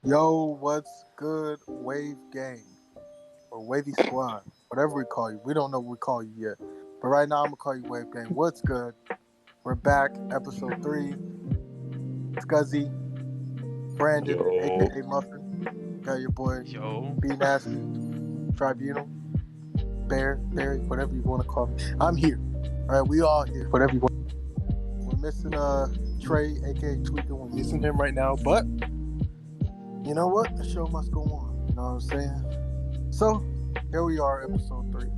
Yo, what's good, Wave Gang or Wavy Squad, whatever we call you. We don't know what we call you yet, but right now I'm gonna call you Wave Gang. What's good? We're back, episode 3. Scuzzy, Brandon, Yo. aka Muffin, got your boy B Nasty, Tribunal, Bear, Barry, whatever you want to call me. I'm here. All right, we all here. Whatever you want. We're missing Trey, aka Tweaking. We're missing him right now, but you know what? The show must go on. You know what I'm saying? So, here we are, episode 3.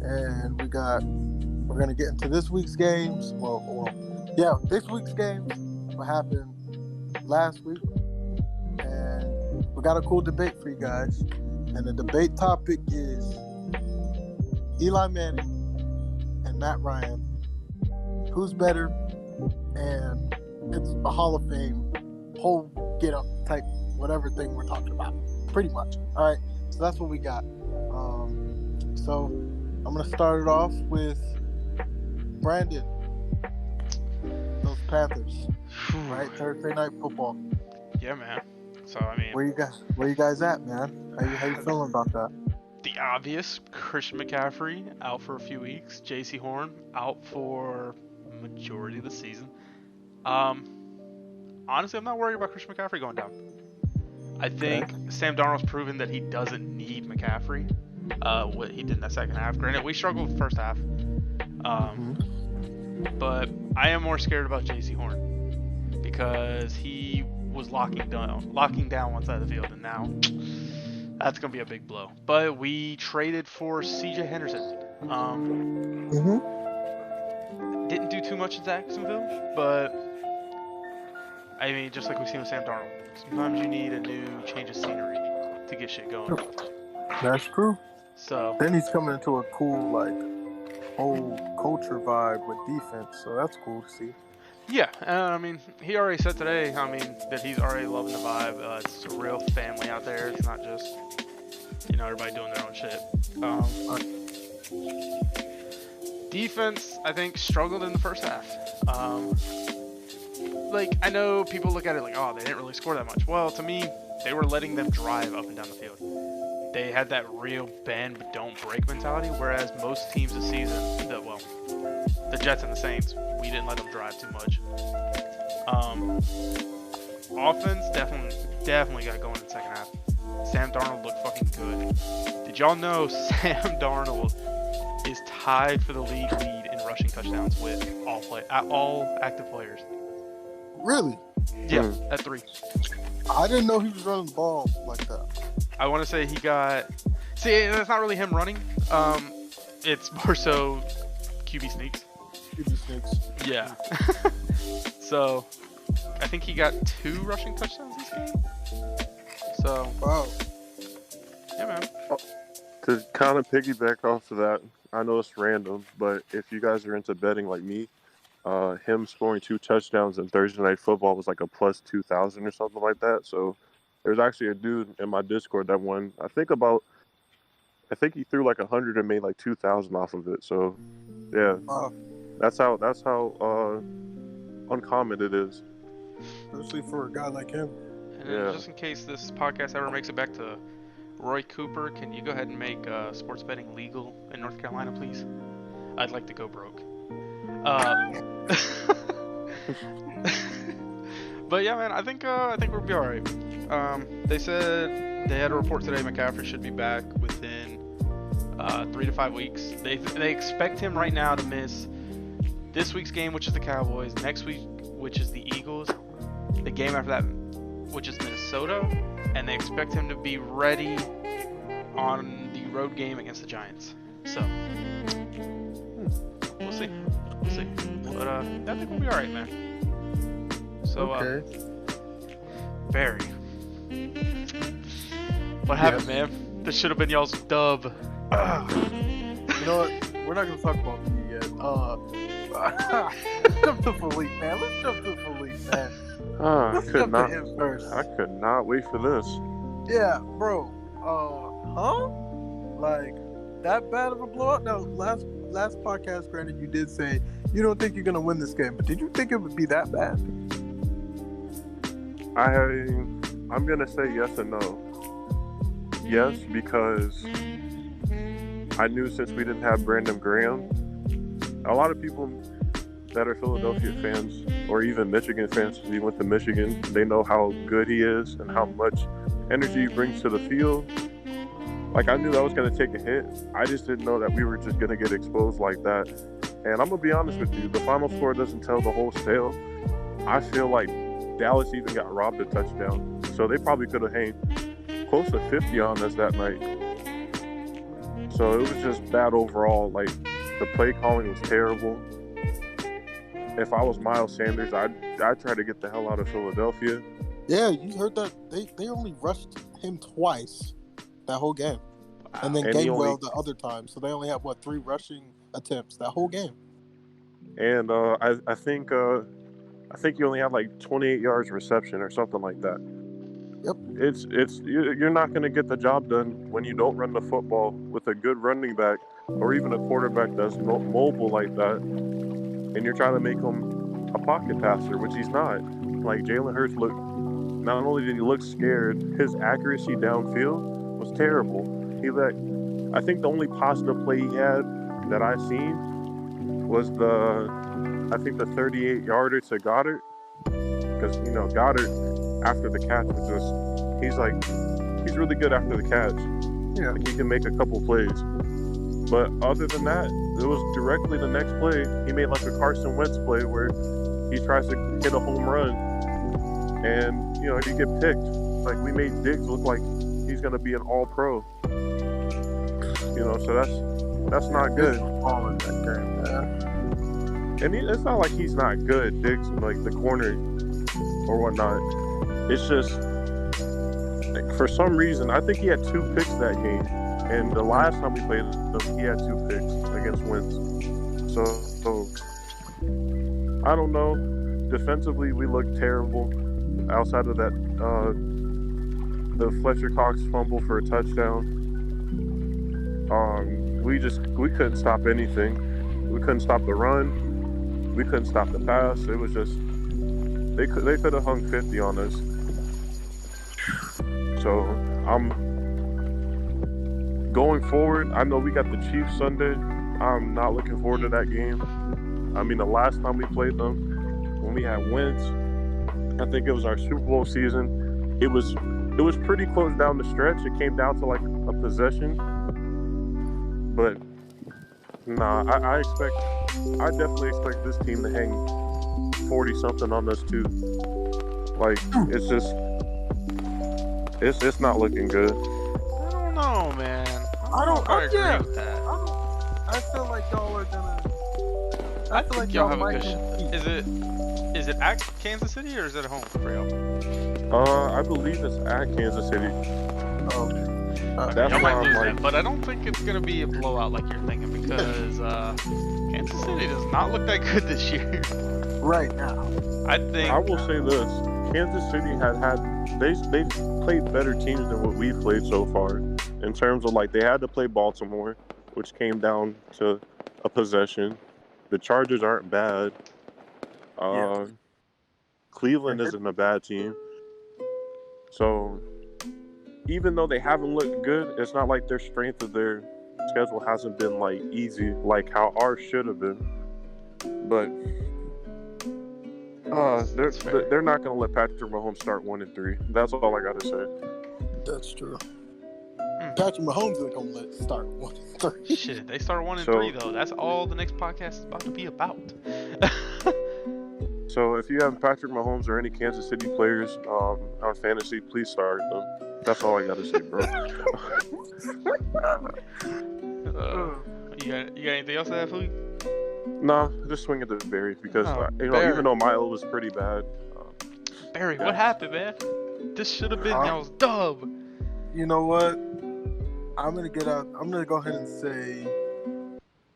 And we're going to get into this week's games. This week's games, what happened last week. And we got a cool debate for you guys. And the debate topic is Eli Manning and Matt Ryan. Who's better? And it's a Hall of Fame whole get up type whatever thing we're talking about, pretty much. All right, so that's what we got. So I'm gonna start it off with Brandon. Those Panthers, right? Thursday night football. Yeah, man. So I mean, where you guys at, man? How you feeling about that? The obvious: Christian McCaffrey out for a few weeks. J.C. Horn out for majority of the season. Honestly, I'm not worried about Christian McCaffrey going down. I think Sam Darnold's proven that he doesn't need McCaffrey. What he did in that second half. Granted, we struggled with the first half. But I am more scared about J.C. Horn because he was locking down one side of the field, and now that's gonna be a big blow. But we traded for C.J. Henderson. Didn't do too much in Jacksonville, but I mean, just like we've seen with Sam Darnold, sometimes you need a new change of scenery to get shit going. That's true. So then he's coming into a cool, whole culture vibe with defense, so that's cool to see. Yeah, I mean, he already said today, that he's already loving the vibe. It's a real family out there. It's not just, everybody doing their own shit. Defense, I think, struggled in the first half. I know people look at it like, oh, they didn't really score that much. Well, to me, they were letting them drive up and down the field. They had that real bend but don't break mentality, whereas most teams this season, the Jets and the Saints, we didn't let them drive too much. Offense definitely got going in the second half. Sam Darnold looked fucking good. Did y'all know Sam Darnold is tied for the league lead in rushing touchdowns with all active players? Really? Yeah, at 3. I didn't know he was running the ball like that. I want to say he got... See, that's not really him running. It's more so QB sneaks. QB sneaks. Yeah. So, I think he got 2 rushing touchdowns this game. So... Wow. Yeah, man. To kind of piggyback off of that, I know it's random, but if you guys are into betting like me, him scoring 2 touchdowns in Thursday Night Football was like a plus 2,000 or something like that. So there's actually a dude in my Discord that won. I think he threw like 100 and made like 2,000 off of it. So yeah, that's how uncommon it is, especially for a guy like him. And just in case this podcast ever makes it back to Roy Cooper, can you go ahead and make sports betting legal in North Carolina, please? I'd like to go broke. But yeah, man, I think we'll be all right. They said they had a report today McCaffrey should be back within 3 to 5 weeks. They expect him right now to miss this week's game, which is the Cowboys, next week, which is the Eagles, the game after that, which is Minnesota, and they expect him to be ready on the road game against the Giants. So we'll see. But I think we'll be all right, man. So Barry, what happened, man? This should have been y'all's dub. You know what? We're not gonna talk about me yet. Let's jump to Philippe, man. Let's jump to him first. I could not wait for this. Yeah, bro. Like that bad of a blowout? No, last podcast, granted, you did say you don't think you're gonna win this game, but did you think it would be that bad? I'm gonna say yes and no. Yes, because I knew since we didn't have Brandon Graham, a lot of people that are Philadelphia fans or even Michigan fans, if he went to Michigan, they know how good he is and how much energy he brings to the field. Like, I knew that was going to take a hit. I just didn't know that we were just going to get exposed like that. And I'm going to be honest with you, the final score doesn't tell the whole tale. I feel like Dallas even got robbed a touchdown. So they probably could have hanged close to 50 on us that night. So it was just bad overall. Like, the play calling was terrible. If I was Miles Sanders, I'd try to get the hell out of Philadelphia. Yeah, you heard that. They only rushed him twice that whole game. Wow. And then Gainwell the other time. So they only have, 3 rushing attempts that whole game. And I think you only had like 28 yards reception or something like that. Yep. You're not going to get the job done when you don't run the football with a good running back or even a quarterback that's mobile like that. And you're trying to make him a pocket passer, which he's not. Like, Jalen Hurts not only did he look scared, his accuracy downfield was terrible. I think the only positive play he had that I've seen was the 38-yarder to Goddard. Because, Goddard, after the catch, he's really good after the catch. Yeah. Like, he can make a couple plays. But other than that, it was directly the next play. He made like a Carson Wentz play where he tries to hit a home run. And, he get picked. Like, we made Diggs look like he's going to be an all-pro. So that's not good. And it's not like he's not good, Diggs, like the corner or whatnot. It's just, like, for some reason, I think he had 2 picks that game. And the last time we played him, he had 2 picks against Wentz. So I don't know. Defensively, we looked terrible. Outside of that, the Fletcher Cox fumble for a touchdown. We couldn't stop anything. We couldn't stop the run. We couldn't stop the pass. It was just they could have hung 50 on us. So I'm going forward. I know we got the Chiefs Sunday. I'm not looking forward to that game. I mean, the last time we played them, when we had wins, I think it was our Super Bowl season. It was pretty close down the stretch. It came down to like a possession. But nah, I definitely expect this team to hang 40-something on us too. Like, it's not looking good. I don't know, man. I agree with that. I feel like y'all are gonna. I feel like y'all have a good shot. Is it at Kansas City or is it at home for y'all? I believe it's at Kansas City. Y'all might lose that, but I don't think it's gonna be a blowout like you're thinking because Kansas City does not look that good this year. Right now, I will say this: Kansas City they played better teams than what we've played so far. In terms of, like, they had to play Baltimore, which came down to a possession. The Chargers aren't bad. Cleveland isn't a bad team. So even though they haven't looked good, it's not like their strength of their schedule hasn't been like easy, like how ours should have been. But they're not going to let Patrick Mahomes start 1-3. That's all I got to say. That's true. Patrick Mahomes isn't going to let start 1-3. Shit, they start 1-3 though. That's all the next podcast is about to be about. So if you have Patrick Mahomes or any Kansas City players on fantasy, please start them. That's all I got to say, bro. You got anything else to add, Fleet? No, just swing at the Barry because even though Milo was pretty bad. Barry, what happened, man? This should have been y'all's dub. You know what? I'm gonna go ahead and say,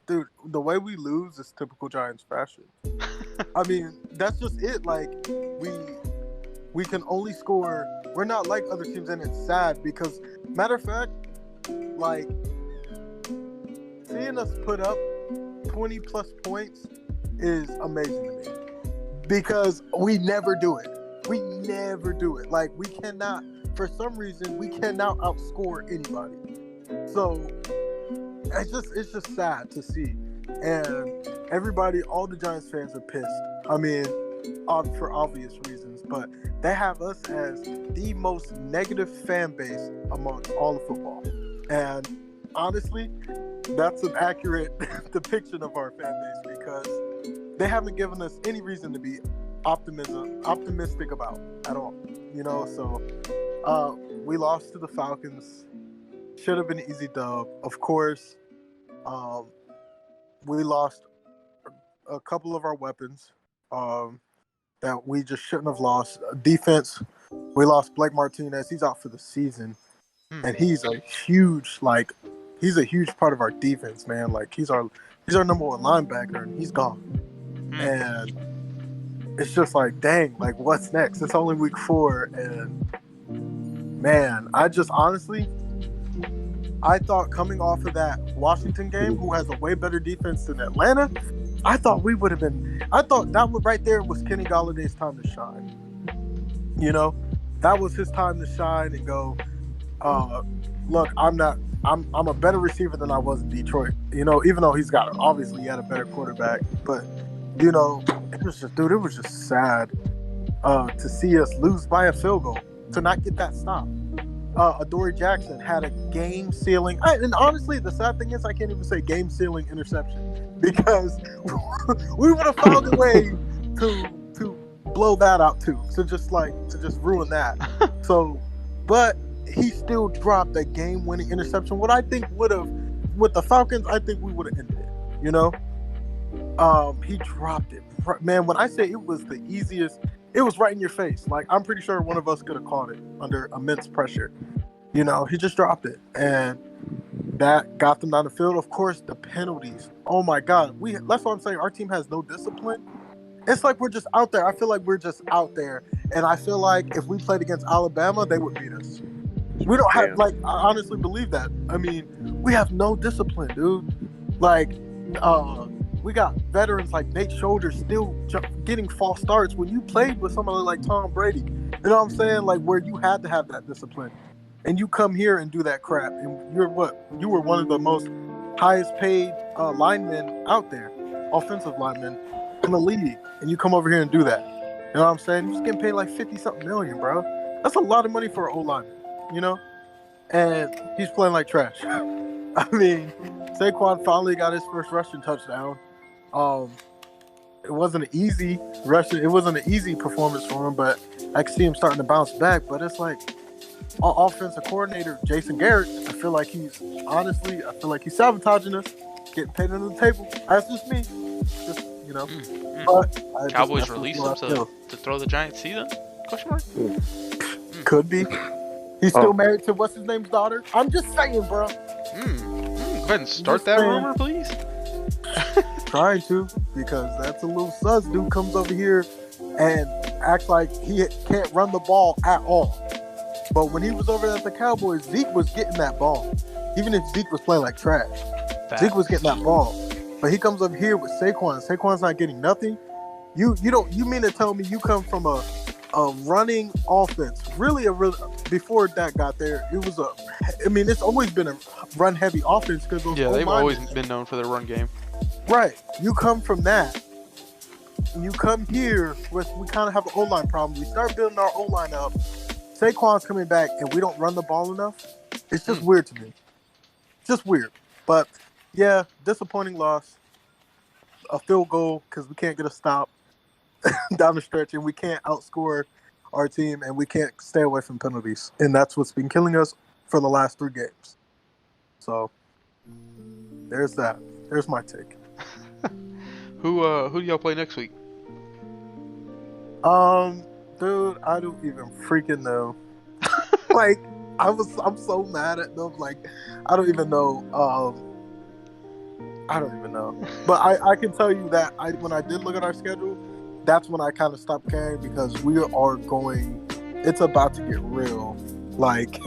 dude, the way we lose is typical Giants fashion. I mean, that's just it. Like, we can only score. We're not like other teams, and it's sad because, matter of fact, like, seeing us put up 20+ points is amazing to me because we never do it. We never do it. Like, we cannot, for some reason, we cannot outscore anybody. So it's just sad to see. And everybody, all the Giants fans are pissed. I mean, for obvious reasons, but they have us as the most negative fan base amongst all of football. And honestly, that's an accurate depiction of our fan base because they haven't given us any reason to be optimistic about at all. You know, so we lost to the Falcons. Should have been an easy dub. Of course, we lost a couple of our weapons that we just shouldn't have lost. Defense, we lost Blake Martinez. He's out for the season. And he's a huge part of our defense, man. Like, he's our number one linebacker, and he's gone. And it's just like, dang, like, what's next? It's only week 4, and man, I just honestly, I thought coming off of that Washington game, who has a way better defense than Atlanta, I thought that one right there was Kenny Galladay's time to shine. You know, that was his time to shine and go, look, I'm a better receiver than I was in Detroit. You know, even though he had a better quarterback, but you know, it was just sad to see us lose by a field goal, to not get that stop. Adoree Jackson had a game-sealing, and honestly, the sad thing is I can't even say game-sealing interception because we would have found a way to blow that out too. To just ruin that. So, but he still dropped a game-winning interception. What I think would have, with the Falcons, I think we would have ended it. You know, he dropped it. Man, when I say it was the easiest, it was right in your face. Like, I'm pretty sure one of us could have caught it under immense pressure. You know, he just dropped it, and that got them down the field. Of course, the penalties. Oh my God, that's what I'm saying. Our team has no discipline. It's like we're just out there. I feel like we're just out there, and I feel like if we played against Alabama, they would beat us. We don't have, like, I honestly believe that. I mean, we have no discipline, dude. Like, we got veterans like Nate Solder still getting false starts when you played with somebody like Tom Brady. You know what I'm saying? Like, where you had to have that discipline. And you come here and do that crap. And you were one of the most highest paid linemen out there, offensive linemen in the league. And you come over here and do that. You know what I'm saying? You're just getting paid like 50-something million, bro. That's a lot of money for an O-lineman, you know? And he's playing like trash. I mean, Saquon finally got his first rushing touchdown. It wasn't an easy rushing. It wasn't an easy performance for him, but I can see him starting to bounce back. But it's like, offensive coordinator Jason Garrett, I feel like he's sabotaging us, getting paid under the table. That's just me. Just, you know. But Cowboys released him to throw the Giants season? Question mark? Could be. He's still married to what's his name's daughter. I'm just saying, bro. Go ahead and start that rumor, please. Trying to, because that's a little sus. Dude comes over here and acts like he can't run the ball at all. But when he was over at the Cowboys, Zeke was getting that ball. Even if Zeke was playing like trash, Zeke was getting that ball. But he comes over here with Saquon. Saquon's not getting nothing. You mean to tell me you come from a running offense? Really, before that got there, it's always been a run heavy offense because they've always been known for their run game. Right. You come from that. And you come here we kind of have an O-line problem. We start building our O-line up. Saquon's coming back and we don't run the ball enough. It's just weird to me. Just weird. But yeah, disappointing loss. A field goal because we can't get a stop down the stretch, and we can't outscore our team, and we can't stay away from penalties. And that's what's been killing us for the last 3 games. So there's that. There's my take. Who do y'all play next week? Dude, I don't even freaking know. Like, I'm so mad at them. Like, I don't even know. But I can tell you that when I did look at our schedule, that's when I kind of stopped caring because we are going. It's about to get real, like,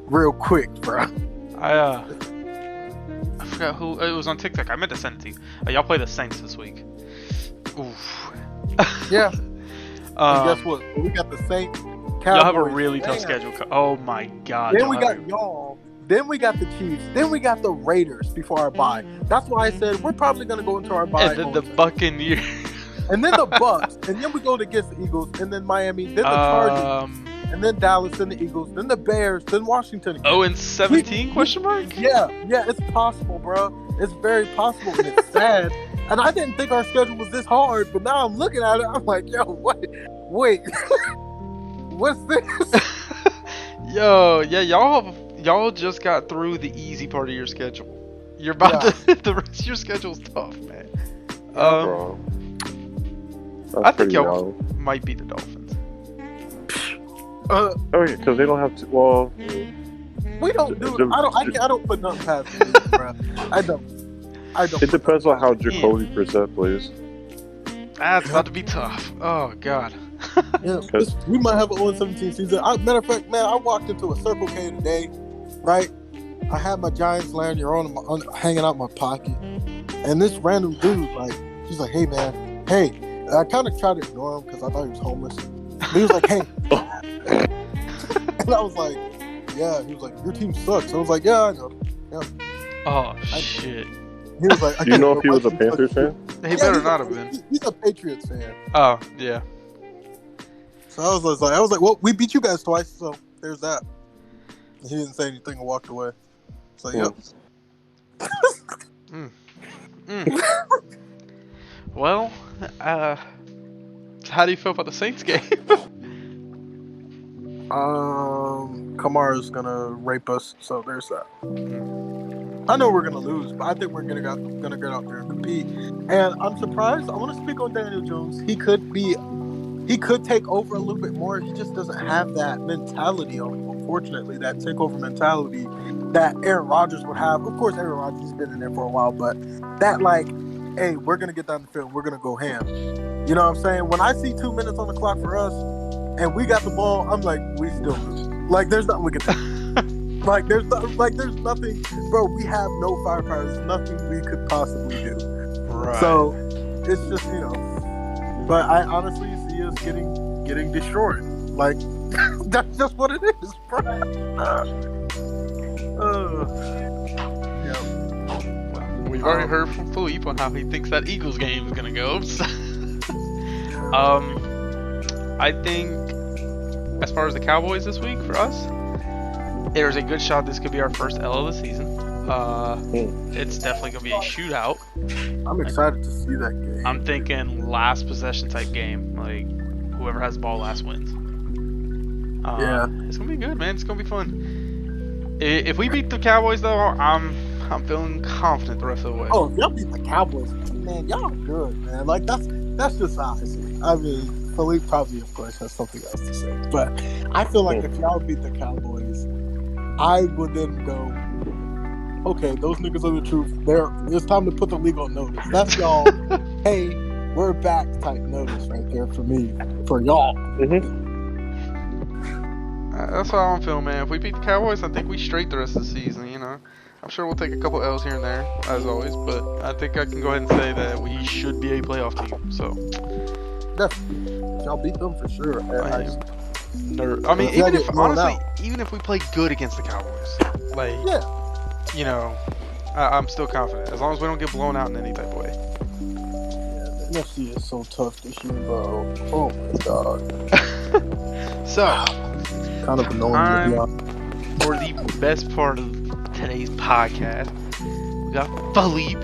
real quick, bro. I forgot who it was on TikTok. I meant to send it to you. Y'all play the Saints this week. Oof. Yeah. And guess what? We got the Saints. Cowboys, y'all have a really tough schedule. Oh my God. Then we got y'all. Then we got the Chiefs. Then we got the Raiders before our bye. That's why I said we're probably going to go into our bye. And then the Buccaneers. And then the Bucks. And then we go against the Eagles. And then Miami. Then the Chargers. And then Dallas. Then the Eagles. Then the Bears. Then Washington again. 0-17 question mark? Yeah. It's possible, bro. It's very possible. And it's sad. And I didn't think our schedule was this hard. But now I'm looking at it. I'm like, yo, what? Wait. What's this? Yo, yeah, y'all just got through the easy part of your schedule. You're about to the rest of your schedule's tough, man. Bro. I think y'all might be the Dolphins. Oh yeah, because they don't have to. Well, we don't do. I don't put nothing past them, bro. I don't. It depends on how Jacoby Brissett plays. That's about to be tough. Oh God. Yeah, we might have an 0-17 season. Matter of fact, man, I walked into a Circle K today, right? I had my Giants lanyard on hanging out in my pocket, and this random dude, like, he's like, "Hey, man, hey." And I kind of tried to ignore him because I thought he was homeless. But he was like, "Hey," and I was like, "Yeah." He was like, "Your team sucks." I was like, "Yeah, I know." Yeah. Oh shit. He was like, "Do you know if he was a Panthers fan?" He better not have been. He's a Patriots fan. Oh yeah. So I was like, well, we beat you guys twice, so there's that. He didn't say anything and walked away. So, yep. Well, how do you feel about the Saints game? Kamara's gonna rape us, so there's that. I know we're gonna lose, but I think we're gonna get out there and compete. And I'm surprised. I want to speak on Daniel Jones. He could take over a little bit more. He just doesn't have that mentality, unfortunately, that takeover mentality that Aaron Rodgers would have. Of course, Aaron Rodgers has been in there for a while, but that, like, hey, we're going to get down the field. We're going to go ham. You know what I'm saying? When I see 2 minutes on the clock for us and we got the ball, I'm like, we still lose. Like, there's nothing we can do. there's nothing. Bro, we have no firepower. There's nothing we could possibly do. Right. So, it's just, but I honestly see us getting destroyed. Like, that's just what it is, bro. Yeah. We've already heard from Philippe on how he thinks that Eagles game is gonna go. I think, as far as the Cowboys this week for us, there's a good shot this could be our first L of the season. It's definitely gonna be a shootout. I'm excited to see that game. I'm thinking last possession type game. Like, whoever has the ball last wins. Yeah, it's gonna be good, man. It's gonna be fun. If we beat the Cowboys, though, I'm feeling confident the rest of the way. Oh, if y'all beat the Cowboys, man, y'all are good, man. Like, that's just how I see it. I mean, Philippe probably, of course, has something else to say, but I feel like if y'all beat the Cowboys, I would then go, okay, those niggas are the truth. It's time to put the league on notice. That's y'all. Hey, we're back type notice right there for me, for y'all. Mm-hmm. That's how I'm feeling, man. If we beat the Cowboys, I think we straight the rest of the season. I'm sure we'll take a couple L's here and there, as always, but I think I can go ahead and say that we should be a playoff team. So definitely, y'all beat them for sure. I mean, even if we play good against the Cowboys, like, I'm still confident as long as we don't get blown out in any type of way. Yeah, the NFC is so tough this year, bro. Oh my god. So, kind of annoying to be honest. For the best part of today's podcast, we got Philippe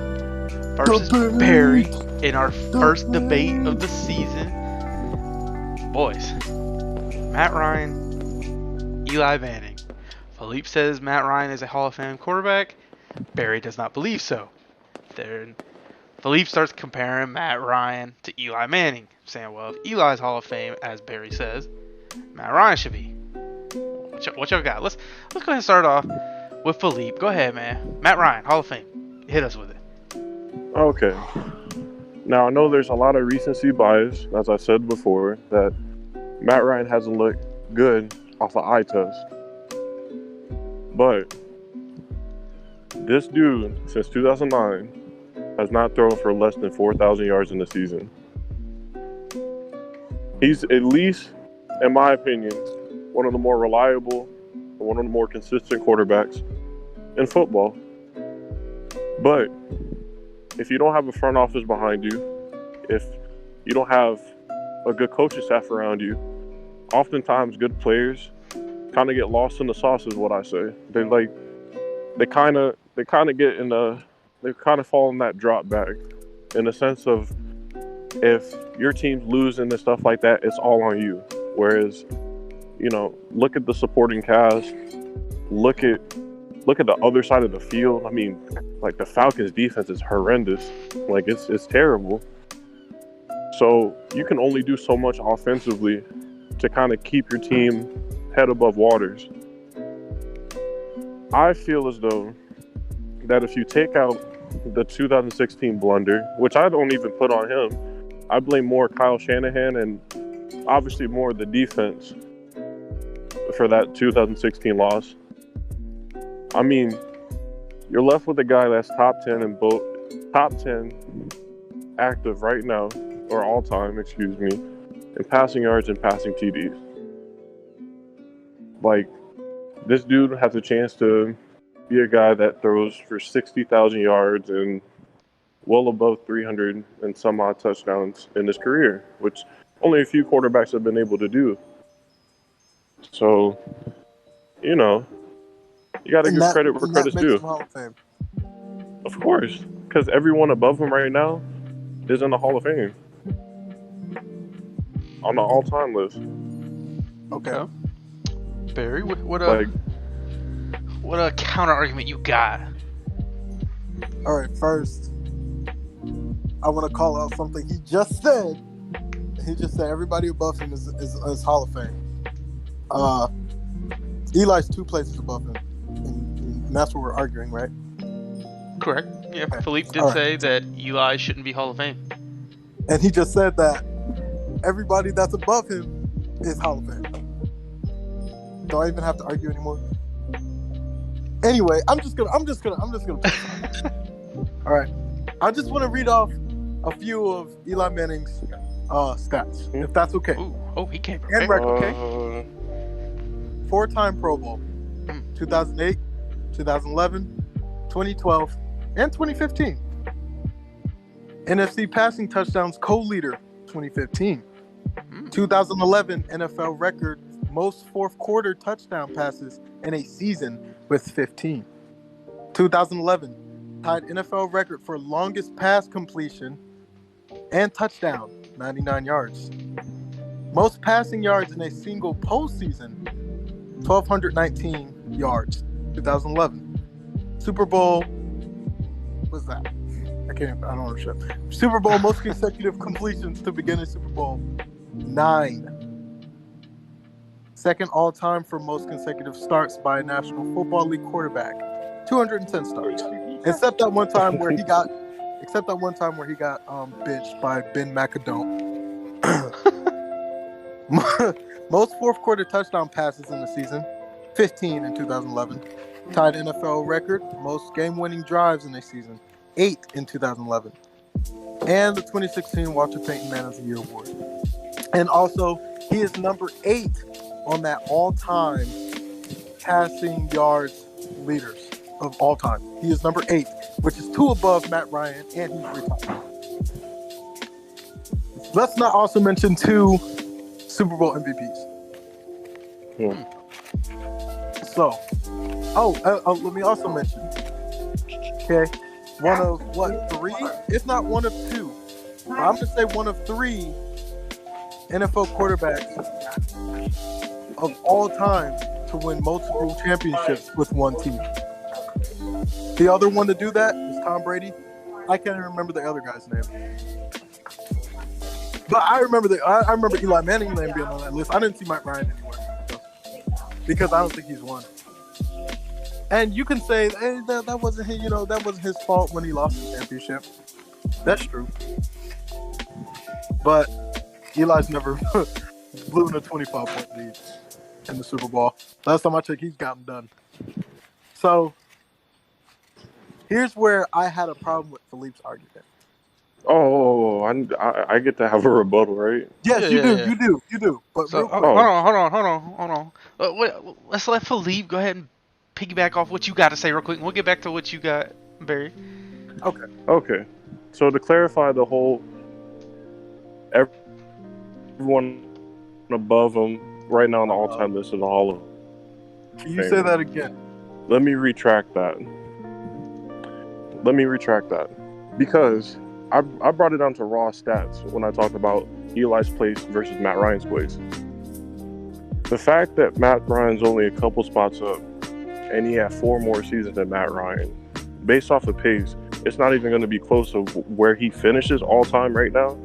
versus Barry in our first debate of the season. Boys, Matt Ryan, Eli Manning. Philippe says Matt Ryan is a Hall of Fame quarterback. Barry does not believe so. Then Philippe starts comparing Matt Ryan to Eli Manning, saying, well, if Eli's Hall of Fame, as Barry says, Matt Ryan should be. What y'all got? Let's go ahead and start off with Philippe. Go ahead, man. Matt Ryan, Hall of Fame. Hit us with it. Okay. Now, I know there's a lot of recency bias, as I said before, that Matt Ryan hasn't looked good off the eye test. But this dude, since 2009, has not thrown for less than 4,000 yards in the season. He's at least, in my opinion, one of the more reliable, one of the more consistent quarterbacks in football. But if you don't have a front office behind you, if you don't have a good coaching staff around you, oftentimes good players kind of get lost in the sauce, is what I say. They kind of get in they kind of fall in that drop bag, in the sense of, if your team's losing and stuff like that, it's all on you. Whereas, look at the supporting cast, look at the other side of the field. I mean, like, the Falcons' defense is horrendous. Like, it's terrible. So you can only do so much offensively to kind of keep your team head above waters. I feel as though that if you take out the 2016 blunder, which I don't even put on him, I blame more Kyle Shanahan and obviously more the defense for that 2016 loss. I mean, you're left with a guy that's top 10 active right now, or all time, excuse me, in passing yards and passing TDs. Like, this dude has a chance to be a guy that throws for 60,000 yards and well above 300 and some odd touchdowns in his career, which only a few quarterbacks have been able to do. So, you got to give credit where credit's due. Hall of Fame. Of course, because everyone above him right now is in the Hall of Fame, on the all-time list. Okay. Barry, what a counter argument you got? All right, first, I want to call out something he just said. He just said everybody above him is Hall of Fame. Eli's 2 places above him, and that's what we're arguing, right? Correct. Yeah, okay. Philippe did say that Eli shouldn't be Hall of Fame. And he just said that everybody that's above him is Hall of Fame. Do I even have to argue anymore? Anyway, I'm just gonna. All right, I just want to read off a few of Eli Manning's stats, if that's okay. Oh, he came. And record, okay. 4-time Pro Bowl, 2008, 2011, 2012, and 2015. NFC passing touchdowns co-leader, 2015. 2011 NFL record most fourth quarter touchdown passes in a season with 15. 2011 tied NFL record for longest pass completion and touchdown, 99 yards. Most passing yards in a single postseason, 1,219 yards, 2011. Super Bowl, what's that? I don't understand. Super Bowl most consecutive completions to begin a Super Bowl, 9. Second all-time for most consecutive starts by a National Football League quarterback, 210 starts. Except that one time where he got benched by Ben McAdoo. Most fourth quarter touchdown passes in the season, 15 in 2011. Tied NFL record most game-winning drives in a season, 8 in 2011. And the 2016 Walter Payton Man of the Year award. And also, he is number 8 on that all-time passing yards leaders of all time. He is number 8, which is 2 above Matt Ryan, and he's retired. Let's not also mention 2 Super Bowl MVPs. So, let me also mention, okay, one of 3, if not one of 2, I'm going to say one of 3 NFL quarterbacks of all time to win multiple championships with one team. The other one to do that is Tom Brady. I can't even remember the other guy's name. But I remember Eli Manning's name being on that list. I didn't see Mike Ryan anywhere because I don't think he's won. And you can say, hey, that wasn't his, that wasn't his fault when he lost the championship. That's true. But Eli's never blew in a 25-point lead in the Super Bowl. Last time I checked, he's gotten done. So here's where I had a problem with Philippe's argument. Oh, I get to have a rebuttal, right? Yes, Yeah, you do. yeah. You do. But So real quick, hold on. Let's let Philippe go ahead and piggyback off what you got to say real quick, and we'll get back to what you got, Barry. Okay. So to clarify the whole, everyone above him right now on the all-time list in the Hall of can you say that again? Let me retract that. Because I brought it down to raw stats when I talked about Eli's place versus Matt Ryan's place. The fact that Matt Ryan's only a couple spots up and he had 4 more seasons than Matt Ryan, based off the pace, it's not even going to be close to where he finishes all time right now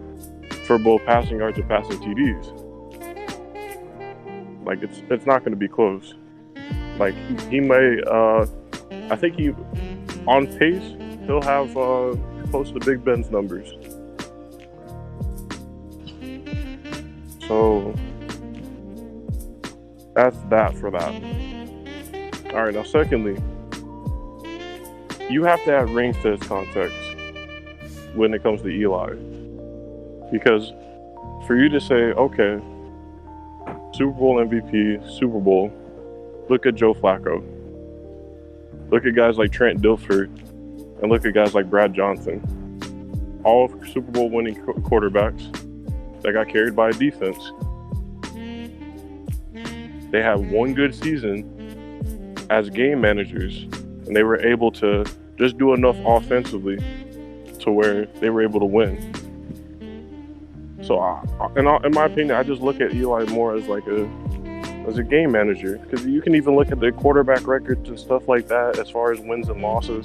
for both passing yards and passing TDs. Like, it's not going to be close. Like, he may, I think he, on pace, he'll have close to Big Ben's numbers. So, that's that for that. All right, now secondly, you have to add rings to his context when it comes to Eli. Because for you to say, okay, Super Bowl MVP, Super Bowl, look at Joe Flacco. Look at guys like Trent Dilfer, and look at guys like Brad Johnson. All Super Bowl winning quarterbacks that got carried by a defense. They had one good season as game managers, and they were able to just do enough offensively to where they were able to win. So, in my opinion, I just look at Eli more as like as a game manager, because you can even look at the quarterback records and stuff like that as far as wins and losses.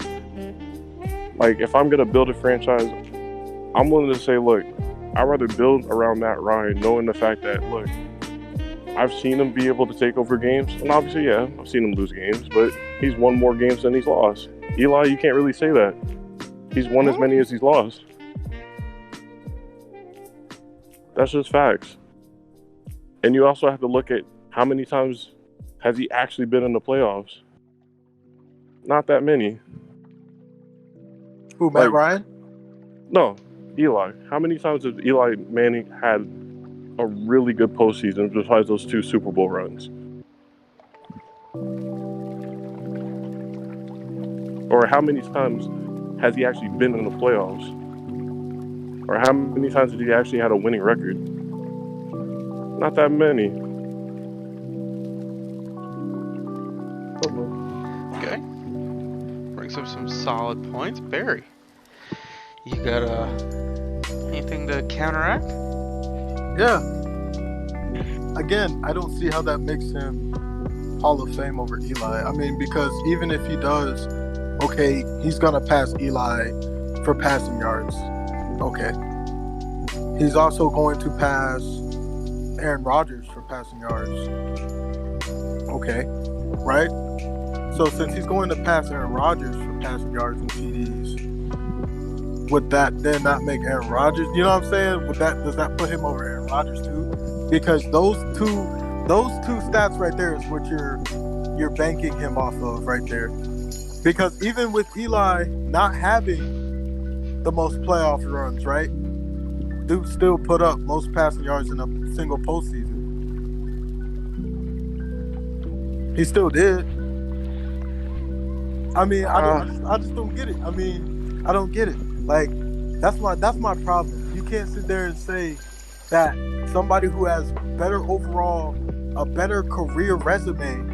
Like, if I'm gonna build a franchise, I'm willing to say, look, I'd rather build around Matt Ryan, knowing the fact that, look, I've seen him be able to take over games, and obviously, yeah, I've seen him lose games, but he's won more games than he's lost. Eli, you can't really say that. He's won as many as he's lost. That's just facts. And you also have to look at how many times has he actually been in the playoffs. Not that many. Who, Matt Ryan? No, Eli. How many times has Eli Manning had a really good postseason besides those 2 Super Bowl runs? Or how many times has he actually been in the playoffs? Or how many times did he actually had a winning record? Not that many. Okay. Brings up some solid points. Barry, you got anything to counteract? Yeah. Again, I don't see how that makes him Hall of Fame over Eli. I mean, because even if he does, okay, he's going to pass Eli for passing yards. Okay. He's also going to pass Aaron Rodgers for passing yards. Okay. Right? So since he's going to pass Aaron Rodgers for passing yards and TDs, would that then not make Aaron Rodgers, you know what I'm saying? Does that put him over Aaron Rodgers too? Because those two stats right there is what you're banking him off of right there. Because even with Eli not having the most playoff runs, right? Dude still put up most passing yards in a single postseason. He still did. I mean, I just don't get it. I mean, I don't get it. Like, that's my problem. You can't sit there and say that somebody who has a better career resume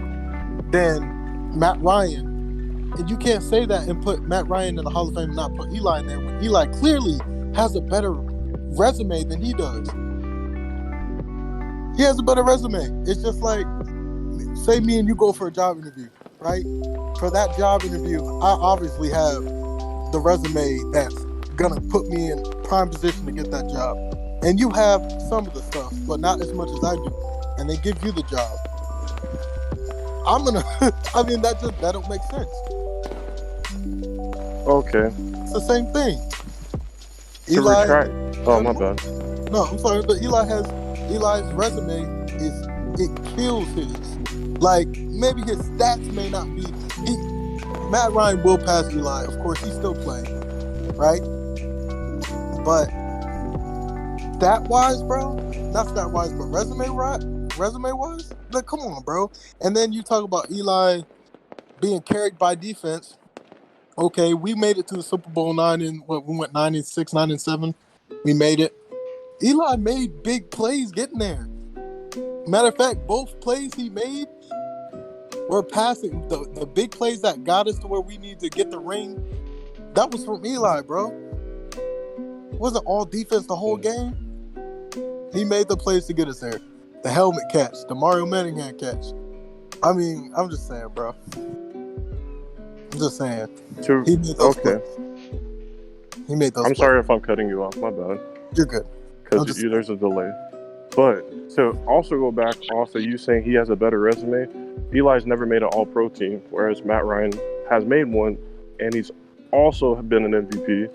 than Matt Ryan, and you can't say that and put Matt Ryan in the Hall of Fame and not put Eli in there when Eli clearly has a better resume than he does. He has a better resume. It's just like, say me and you go for a job interview, right? For that job interview, I obviously have the resume that's gonna put me in prime position to get that job. And you have some of the stuff, but not as much as I do. And they give you the job. I mean, that don't make sense. Okay. It's the same thing. To retract. Oh, my bad. No, I'm sorry, but Eli's resume it kills his. Like, maybe his stats may not be. Matt Ryan will pass Eli. Of course, he's still playing, right? But stat-wise, bro, not stat-wise, but resume-wise, like, come on, bro. And then you talk about Eli being carried by defense. Okay, we made it to the Super Bowl 9 and we went 9-6, 9-7. We made it. Eli made big plays getting there. Matter of fact, both plays he made were passing. The big plays that got us to where we need to get the ring, that was from Eli, bro. It wasn't all defense the whole game. He made the plays to get us there. The helmet catch, the Mario Manningham catch. I mean, I'm just saying, bro. I'm just saying. He made those plays. He made those plays. Sorry if I'm cutting you off. My bad. You're good. Because there's a delay. But to also go back, also you saying he has a better resume, Eli's never made an All-Pro team, whereas Matt Ryan has made one, and he's also been an MVP.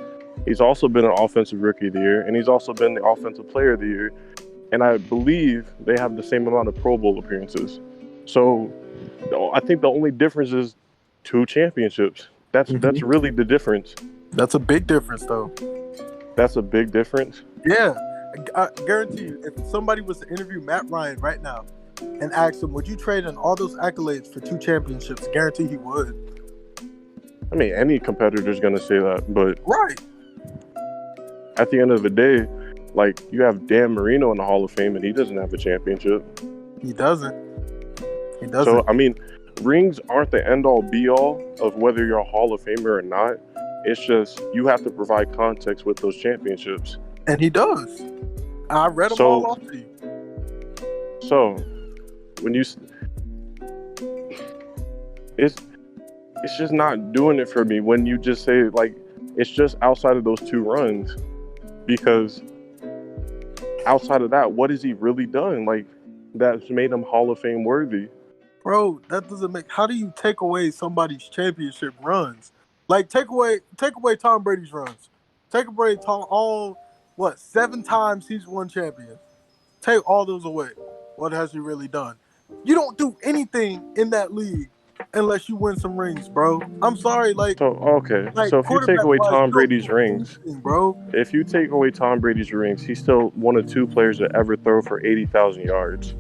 He's also been an Offensive Rookie of the Year, and he's also been the Offensive Player of the Year. And I believe they have the same amount of Pro Bowl appearances. So I think the only difference is 2 championships. That's really the difference. That's a big difference, though. That's a big difference? Yeah. I guarantee you, if somebody was to interview Matt Ryan right now and ask him, would you trade in all those accolades for 2 championships? Guarantee he would. I mean, any competitor's going to say that, but right. At the end of the day, like, you have Dan Marino in the Hall of Fame, and he doesn't have a championship. He doesn't. So, I mean, rings aren't the end-all, be-all of whether you're a Hall of Famer or not. It's just you have to provide context with those championships. And he does. I read them all off to you. So, when you... It's just not doing it for me when you just say, like, it's just outside of those 2 runs. Because outside of that, what has he really done? Like, that's made him Hall of Fame worthy. Bro, that doesn't make... How do you take away somebody's championship runs? Like, take away Tom Brady's runs. Take away all... 7 times he's won champions. Take all those away. What has he really done? You don't do anything in that league unless you win some rings, bro. I'm sorry, like... So, okay. Like, so if you take away Tom Brady's rings, bro. If you take away Tom Brady's rings, he's still one of 2 players to ever throw for 80,000 yards.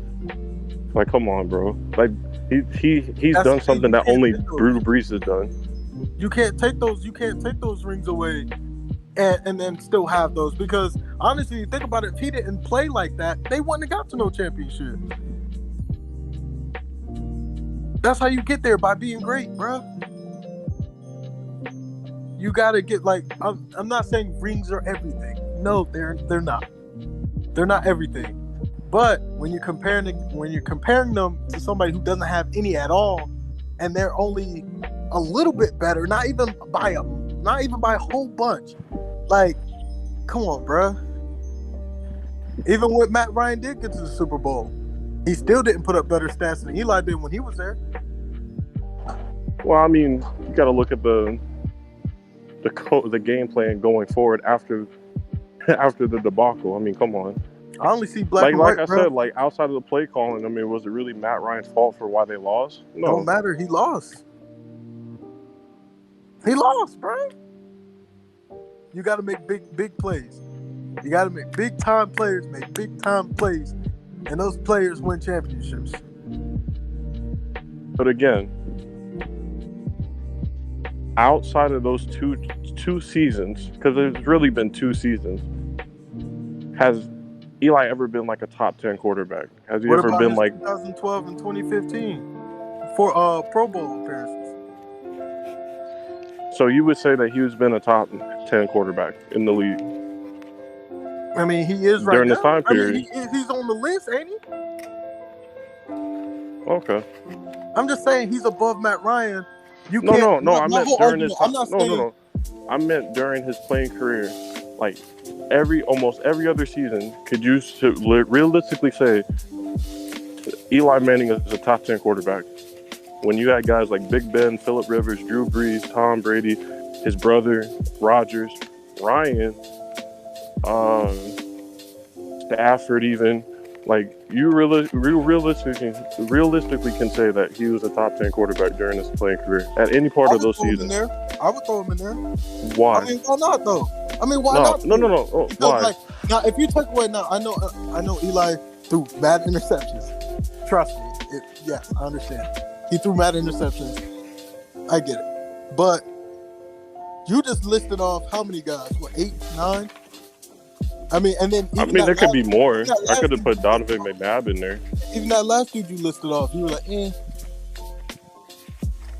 Like, come on, bro. Like, he's done something that only Drew Brees has done. You can't take those rings away and then still have those, because honestly, think about it, if he didn't play like that, they wouldn't have got to no championship. That's how you get there, by being great, bro. You gotta get, like, I'm not saying rings are everything. No, they're not. They're not everything. But when you're comparing them to somebody who doesn't have any at all, and they're only a little bit better, not even by a whole bunch. Like, come on, bruh. Even when Matt Ryan did get to the Super Bowl, he still didn't put up better stats than Eli did when he was there. Well, I mean, you got to look at the game plan going forward after the debacle. I mean, come on. I only see black and white, like I said, like, outside of the play calling, I mean, was it really Matt Ryan's fault for why they lost? No. Don't matter. He lost. He lost, bro. You got to make big plays. You got to make big-time players make big-time plays, and those players win championships. But again, outside of those two seasons, because there's really been 2 seasons, has Eli ever been like a top 10 quarterback? Has he ever been like 2012 and 2015 for Pro Bowl appearances? So you would say that he's been a top 10 quarterback in the league? I mean, he is right during now. this time period. I mean, he's on the list, ain't he? Okay. I'm just saying he's above Matt Ryan. No. I meant during his. No. I meant during his playing career. Like, almost every other season, could you realistically say Eli Manning is a top 10 quarterback? When you had guys like Big Ben, Phillip Rivers, Drew Brees, Tom Brady, his brother, Rodgers, Ryan, Stafford even, like, you realistically can say that he was a top 10 quarterback during his playing career at any part of those seasons. I would throw him in there. Why? I mean, why not, though? I mean, why not? No. Oh, why? Like, Now, if you take away now, I know Eli threw bad interceptions. Trust me. Yes, I understand. He threw bad interceptions. I get it. But you just listed off how many guys? What, 8, 9? I mean, and then there could be more. I could have put Donovan McNabb in there. Even that last dude you listed off, you were like, eh.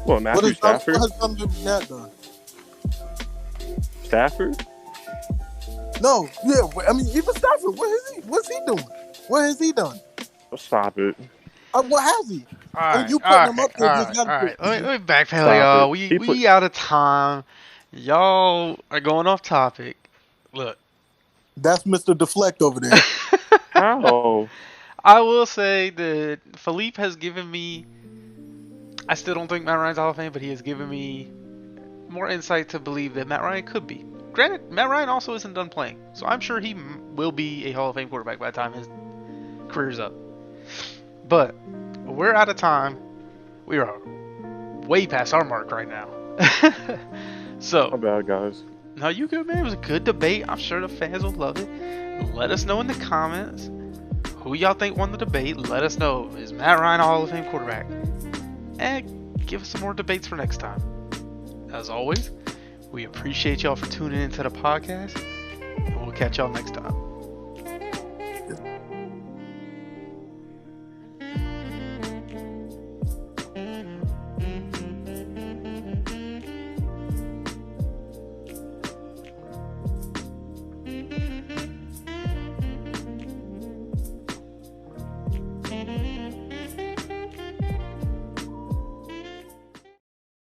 Well, Matthew Stafford. What has Donovan McNabb done? Stafford? No, yeah. I mean, even Stafford. What's he doing? What has he done? Stop it. What has he? All right, you putting him up there. all right. Let me backpedal, y'all. We out of time. Y'all are going off topic. Look. That's Mr. Deflect over there. How? I will say that Philippe has given me. I still don't think Matt Ryan's Hall of Fame, but he has given me more insight to believe that Matt Ryan could be. Granted, Matt Ryan also isn't done playing, so I'm sure he will be a Hall of Fame quarterback by the time his career's up. But we're out of time. We are way past our mark right now. So. Not bad, guys. No, you good, man. It was a good debate. I'm sure the fans will love it. Let us know in the comments who y'all think won the debate. Let us know. Is Matt Ryan a Hall of Fame quarterback? And give us some more debates for next time. As always, we appreciate y'all for tuning into the podcast. And we'll catch y'all next time.